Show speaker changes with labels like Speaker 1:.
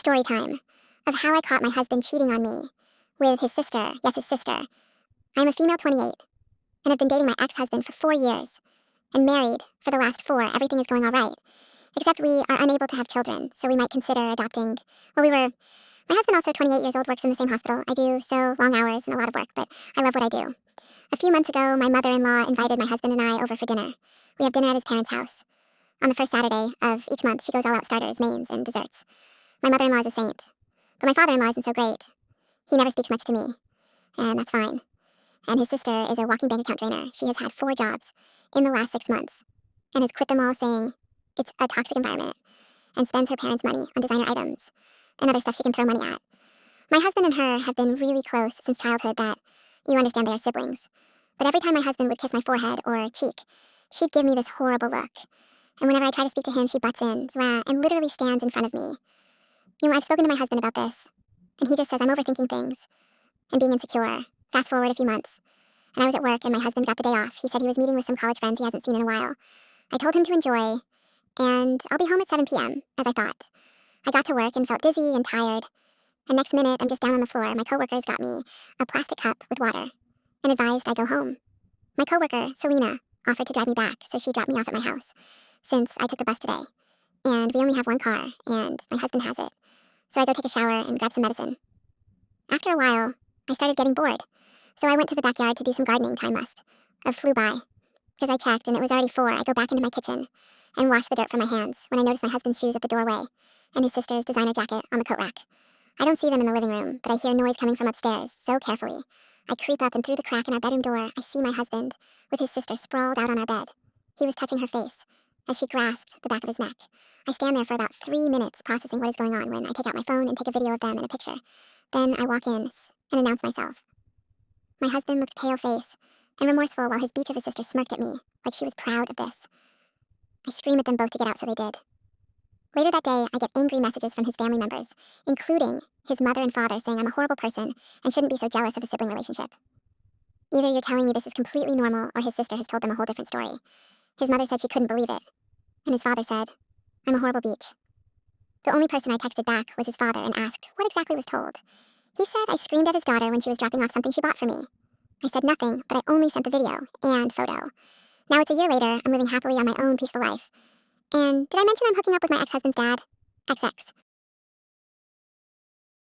Speaker 1: story time of how I caught my husband cheating on me with his sister. Yes, his sister. I'm a female 28 and have been dating my ex-husband for 4 years and married for the last four. Everything is going all right, except we are unable to have children, so we might consider adopting. My husband, also 28 years old, works in the same hospital I do, so long hours and a lot of work, but I love what I do. A few months ago, my mother-in-law invited my husband and I over for dinner. We have dinner at his parents' house. On the first Saturday of each month, she goes all out starters, mains, and desserts. My mother-in-law is a saint, but my father-in-law isn't so great. He never speaks much to me, and that's fine. And his sister is a walking bank account drainer. She has had 4 jobs in the last 6 months and has quit them all, saying it's a toxic environment, and spends her parents' money on designer items and other stuff she can throw money at. My husband and her have been really close since childhood. That you understand, they are siblings. But every time my husband would kiss my forehead or cheek, she'd give me this horrible look. And whenever I try to speak to him, she butts in, and literally stands in front of me. I've spoken to my husband about this, and he just says I'm overthinking things and being insecure. Fast forward a few months, and I was at work, and my husband got the day off. He said he was meeting with some college friends he hasn't seen in a while. I told him to enjoy, and I'll be home at 7 p.m., as I thought. I got to work and felt dizzy and tired, and next minute I'm just down on the floor. My coworkers got me a plastic cup with water and advised I go home. My coworker, Selena, offered to drive me back, so she dropped me off at my house, since I took the bus today. And we only have one car, and my husband has it. So I go take a shower and grab some medicine. After a while, I started getting bored, so I went to the backyard to do some gardening. Time must have flew by, because I checked and it was already 4. I go back into my kitchen and wash the dirt from my hands when I notice my husband's shoes at the doorway and his sister's designer jacket on the coat rack. I don't see them in the living room, but I hear noise coming from upstairs, so carefully. I creep up, and through the crack in our bedroom door, I see my husband with his sister sprawled out on our bed. He was touching her face as she grasped the back of his neck. I stand there for about 3 minutes processing what is going on when I take out my phone and take a video of them and a picture. Then I walk in and announce myself. My husband looked pale-faced and remorseful while his beach of a sister smirked at me like she was proud of this. I scream at them both to get out, so they did. Later that day, I get angry messages from his family members, including his mother and father, saying I'm a horrible person and shouldn't be so jealous of a sibling relationship. Either you're telling me this is completely normal, or his sister has told them a whole different story. His mother said she couldn't believe it, and his father said, I'm a horrible beach. The only person I texted back was his father and asked what exactly was told. He said I screamed at his daughter when she was dropping off something she bought for me. I said nothing, but I only sent the video and photo. Now it's a year later, I'm living happily on my own peaceful life. And did I mention I'm hooking up with my ex-husband's dad? XX.